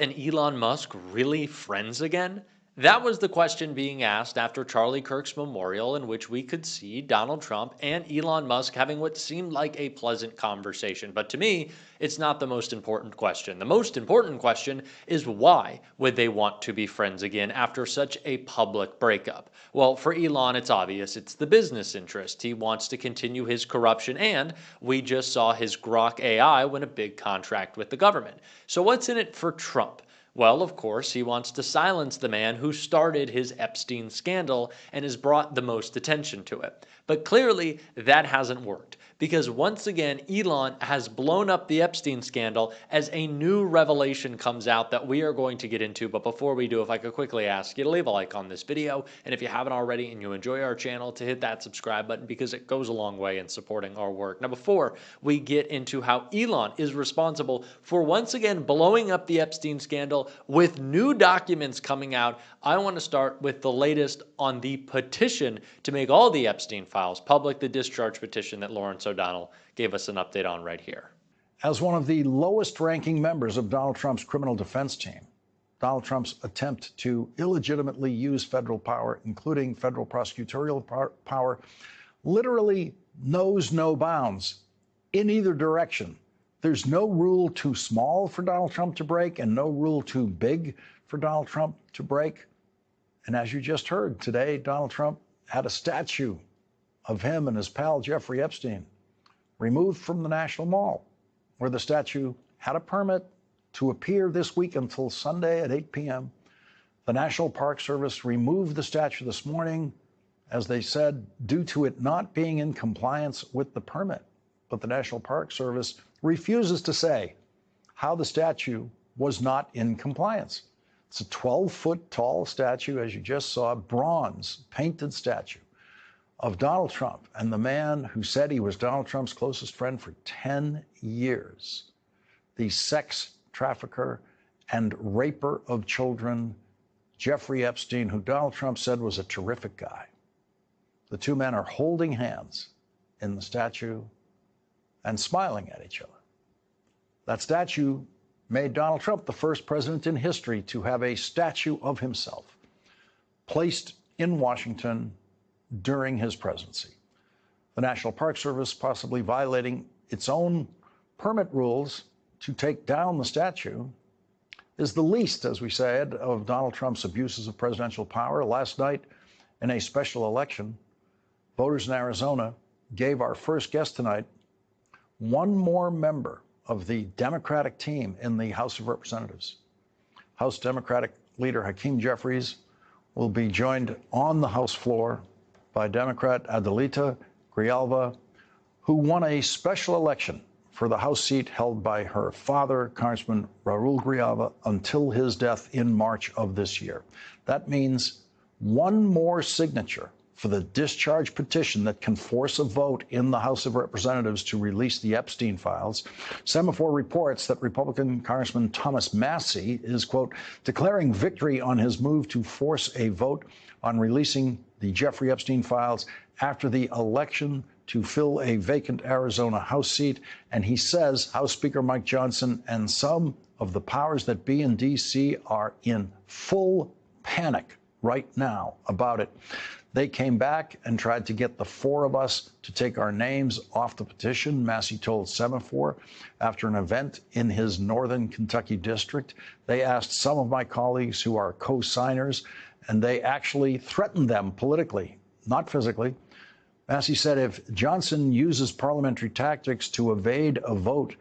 And Elon Musk really friends again? That was the question being asked after Charlie Kirk's memorial, in which we could see Donald Trump and Elon Musk having what seemed like a pleasant conversation. But to me, it's not the most important question. The most important question is why would they want to be friends again after such a public breakup? Well, for Elon, it's obvious. It's the business interest. He wants to continue his corruption, and we just saw his Grok AI win a big contract with the government. So what's in it for Trump? Well, of course, he wants to silence the man who started his Epstein scandal and has brought the most attention to it. But clearly, that hasn't worked, because once again, Elon has blown up the Epstein scandal as a new revelation comes out that we are going to get into. But before we do, if I could quickly ask you to leave a like on this video, and if you haven't already and you enjoy our channel, to hit that subscribe button, because it goes a long way in supporting our work. Now, before we get into how Elon is responsible for once again blowing up the Epstein scandal with new documents coming out, I want to start with the latest on the petition to make all the Epstein files public, the discharge petition that Lawrence O'Donnell gave us an update on right here. As one of the lowest ranking members of Donald Trump's criminal defense team, Donald Trump's attempt to illegitimately use federal power, including federal prosecutorial power, literally knows no bounds in either direction. There's no rule too small for Donald Trump to break and no rule too big for Donald Trump to break. And as you just heard today, Donald Trump had a statue of him and his pal Jeffrey Epstein removed from the National Mall, where the statue had a permit to appear this week until Sunday at 8 p.m. The National Park Service removed the statue this morning, as they said, due to it not being in compliance with the permit. But the National Park Service refuses to say how the statue was not in compliance. It's a 12-foot tall statue, as you just saw, bronze painted statue of Donald Trump and the man who said he was Donald Trump's closest friend for 10 years, the sex trafficker and raper of children, Jeffrey Epstein, who Donald Trump said was a terrific guy. The two men are holding hands in the statue and smiling at each other. That statue made Donald Trump the first president in history to have a statue of himself placed in Washington during his presidency. The National Park Service possibly violating its own permit rules to take down the statue is the least, as we said, of Donald Trump's abuses of presidential power. Last night, in a special election, voters in Arizona gave our first guest tonight one more member of the Democratic team in the House of Representatives. House Democratic leader Hakeem Jeffries will be joined on the House floor by Democrat Adelita Grijalva, who won a special election for the House seat held by her father, Congressman Raul Grijalva, until his death in March of this year. That means one more signature for the discharge petition that can force a vote in the House of Representatives to release the Epstein files. Semaphore reports that Republican Congressman Thomas Massie is, quote, declaring victory on his move to force a vote on releasing the Jeffrey Epstein files after the election to fill a vacant Arizona House seat. And he says House Speaker Mike Johnson and some of the powers that be in D.C. are in full panic right now about it. They came back and tried to get the four of us to take our names off the petition, Massie told Semaphore after an event in his northern Kentucky district. They asked some of my colleagues who are co-signers, and they actually threatened them politically, not physically. Massie said if Johnson uses parliamentary tactics to evade a vote,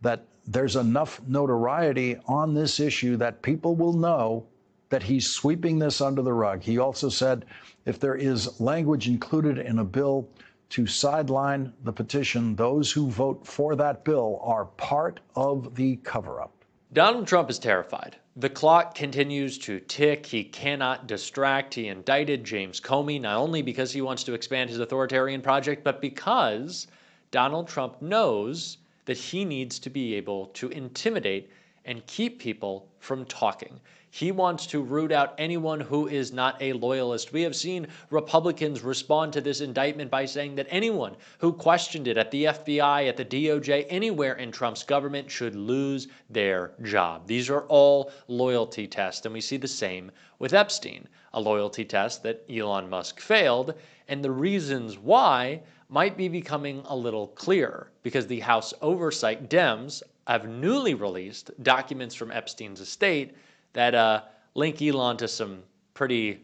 that there's enough notoriety on this issue that people will know that he's sweeping this under the rug. He also said if there is language included in a bill to sideline the petition, those who vote for that bill are part of the cover-up. Donald Trump is terrified. The clock continues to tick. He cannot distract. He indicted James Comey, not only because he wants to expand his authoritarian project, but because Donald Trump knows that he needs to be able to intimidate and keep people from talking. He wants to root out anyone who is not a loyalist. We have seen Republicans respond to this indictment by saying that anyone who questioned it at the FBI, at the DOJ, anywhere in Trump's government should lose their job. These are all loyalty tests, and we see the same with Epstein, a loyalty test that Elon Musk failed, and the reasons why might be becoming a little clearer because the House Oversight Dems have newly released documents from Epstein's estate that link Elon to some pretty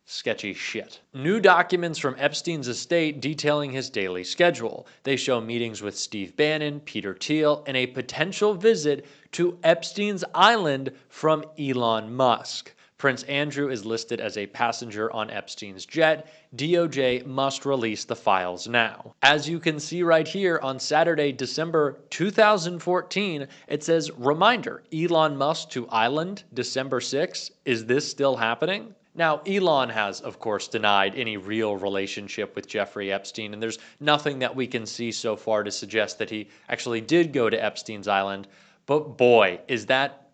sketchy shit. New documents from Epstein's estate detailing his daily schedule. They show meetings with Steve Bannon, Peter Thiel, and a potential visit to Epstein's Island from Elon Musk. Prince Andrew is listed as a passenger on Epstein's jet. DOJ must release the files now. As you can see right here on Saturday, December 2014, it says, reminder, Elon Musk to Island, December 6. Is this still happening? Now, Elon has, of course, denied any real relationship with Jeffrey Epstein, and there's nothing that we can see so far to suggest that he actually did go to Epstein's Island. But boy, is that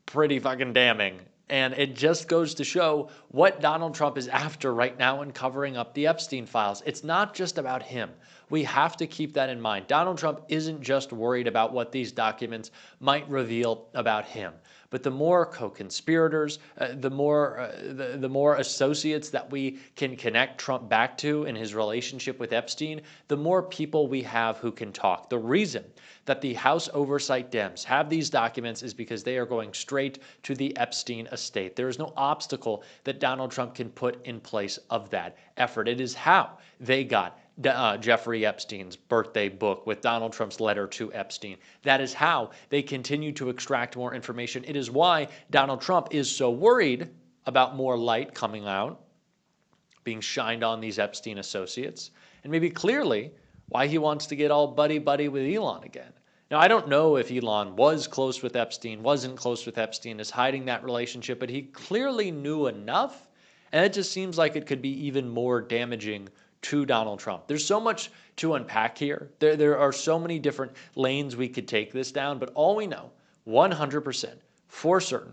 pretty fucking damning. And it just goes to show what Donald Trump is after right now in covering up the Epstein files. It's not just about him. We have to keep that in mind. Donald Trump isn't just worried about what these documents might reveal about him. But the more co-conspirators, the more associates that we can connect Trump back to in his relationship with Epstein, the more people we have who can talk. The reason that the House Oversight Dems have these documents is because they are going straight to the Epstein estate. There is no obstacle that Donald Trump can put in place of that effort. It is how they got Jeffrey Epstein's birthday book with Donald Trump's letter to Epstein. That is how they continue to extract more information. It is why Donald Trump is so worried about more light coming out, being shined on these Epstein associates, and maybe clearly why he wants to get all buddy-buddy with Elon again. Now, I don't know if Elon was close with Epstein, wasn't close with Epstein, is hiding that relationship, but he clearly knew enough, and it just seems like it could be even more damaging to Donald Trump. There's so much to unpack here. There are so many different lanes we could take this down, but all we know, 100% for certain,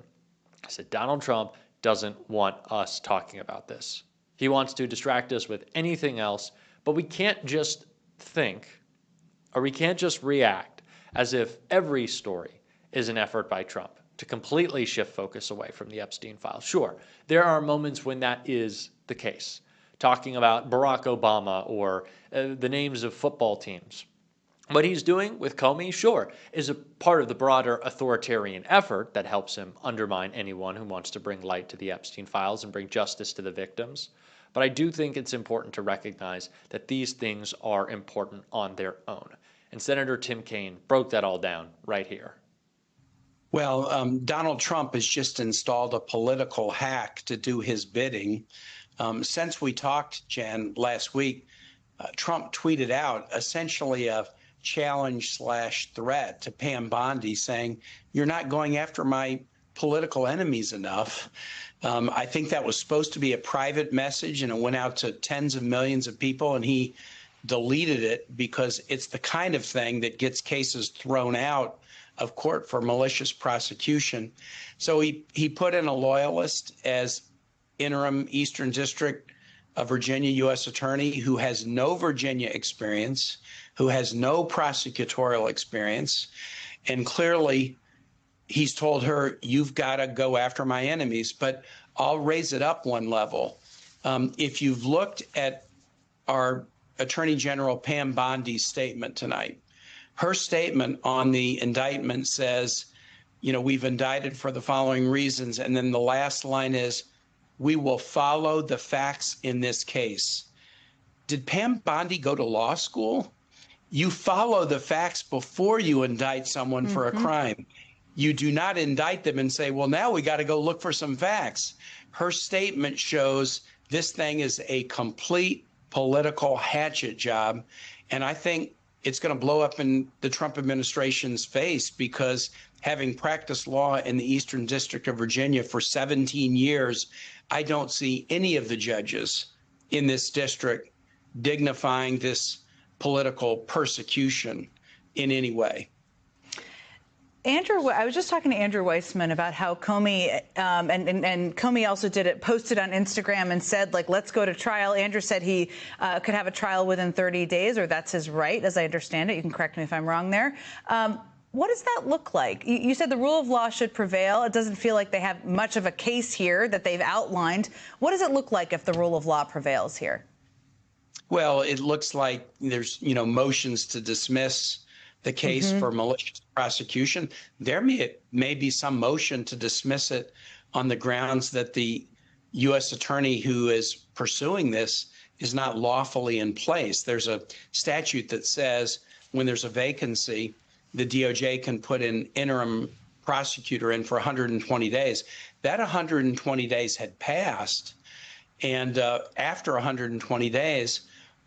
is that Donald Trump doesn't want us talking about this. He wants to distract us with anything else, but we can't just think, or we can't just react as if every story is an effort by Trump to completely shift focus away from the Epstein files. Sure, there are moments when that is the case. Talking about Barack Obama or the names of football teams. What he's doing with Comey, sure, is a part of the broader authoritarian effort that helps him undermine anyone who wants to bring light to the Epstein files and bring justice to the victims. But I do think it's important to recognize that these things are important on their own. And Senator Tim Kaine broke that all down right here. Well, Donald Trump has just installed a political hack to do his bidding. Since we talked, Jen, last week, Trump tweeted out essentially a challenge/threat to Pam Bondi saying, you're not going after my political enemies enough. I think that was supposed to be a private message, and it went out to tens of millions of people, and he deleted it because it's the kind of thing that gets cases thrown out of court for malicious prosecution. So he put in a loyalist as interim Eastern District of Virginia U.S. attorney who has no Virginia experience, who has no prosecutorial experience, and clearly he's told her, you've got to go after my enemies. But I'll raise it up one level. If you've looked at our Attorney General Pam Bondi's statement tonight, her statement on the indictment says, you know, we've indicted for the following reasons. And then the last line is, we will follow the facts in this case. Did Pam Bondi go to law school? You follow the facts before you indict someone for a crime. You do not indict them and say, well, now we got to go look for some facts. Her statement shows this thing is a complete political hatchet job. And I think it's going to blow up in the Trump administration's face, because having practiced law in the Eastern District of Virginia for 17 years, I don't see any of the judges in this district dignifying this political persecution in any way. I was just talking to Andrew Weissman about how Comey, and Comey also posted on Instagram and said, like, let's go to trial. Andrew said he could have a trial within 30 days, or that's his right, as I understand it. You can correct me if I'm wrong there. What does that look like? You said the rule of law should prevail. It doesn't feel like they have much of a case here that they've outlined. What does it look like if the rule of law prevails here? Well, it looks like there's, motions to dismiss the case for malicious prosecution. There may be some motion to dismiss it on the grounds that the U.S. attorney who is pursuing this is not lawfully in place. There's a statute that says when there's a vacancy, the DOJ can put an interim prosecutor in for 120 days. That 120 days had passed, and after 120 days,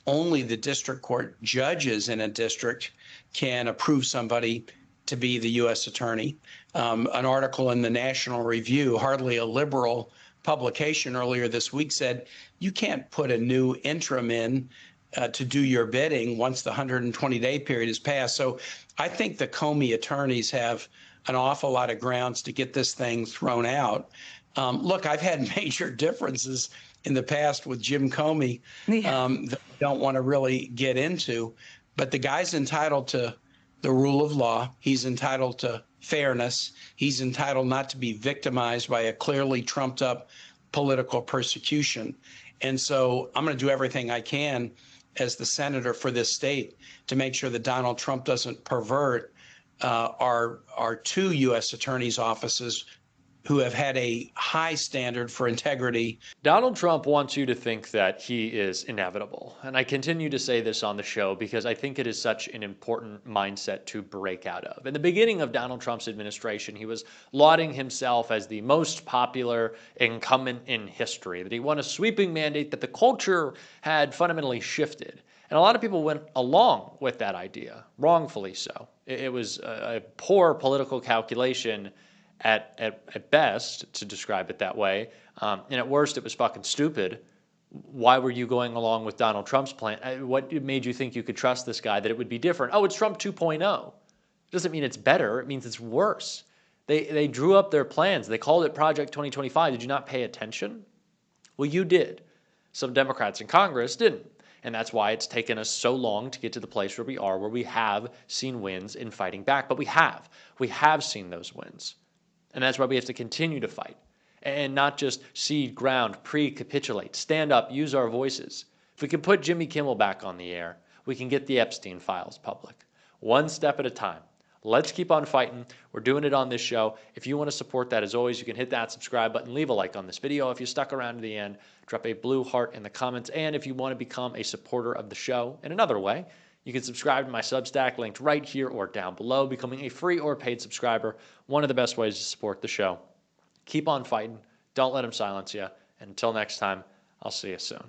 only the district court judges in a district can approve somebody to be the U.S. attorney. An article in the National Review, hardly a liberal publication earlier this week, said you can't put a new interim in to do your bidding once the 120-day period is passed. So I think the Comey attorneys have an awful lot of grounds to get this thing thrown out. Look, I've had major differences in the past with Jim Comey that I don't want to really get into, but the guy's entitled to the rule of law. He's entitled to fairness. He's entitled not to be victimized by a clearly trumped up political persecution. And so I'm going to do everything I can as the senator for this state to make sure that Donald Trump doesn't pervert our two U.S. attorneys' offices who have had a high standard for integrity. Donald Trump wants you to think that he is inevitable. And I continue to say this on the show because I think it is such an important mindset to break out of. In the beginning of Donald Trump's administration, he was lauding himself as the most popular incumbent in history, that he won a sweeping mandate, that the culture had fundamentally shifted. And a lot of people went along with that idea, wrongfully so. It was a poor political calculation at best, to describe it that way. And at worst, it was fucking stupid. Why were you going along with Donald Trump's plan? What made you think you could trust this guy, that it would be different? Oh, it's Trump 2.0. Doesn't mean it's better. It means it's worse. They drew up their plans. They called it Project 2025. Did you not pay attention? Well, you did. Some Democrats in Congress didn't. And that's why it's taken us so long to get to the place where we are, where we have seen wins in fighting back. But we have. We have seen those wins. And that's why we have to continue to fight and not just cede ground, pre-capitulate, stand up, use our voices. If we can put Jimmy Kimmel back on the air, we can get the Epstein files public. One step at a time. Let's keep on fighting. We're doing it on this show. If you want to support that, as always, you can hit that subscribe button, leave a like on this video. If you stuck around to the end, drop a blue heart in the comments. And if you want to become a supporter of the show in another way, you can subscribe to my Substack linked right here or down below, becoming a free or paid subscriber. One of the best ways to support the show. Keep on fighting. Don't let them silence you. And until next time, I'll see you soon.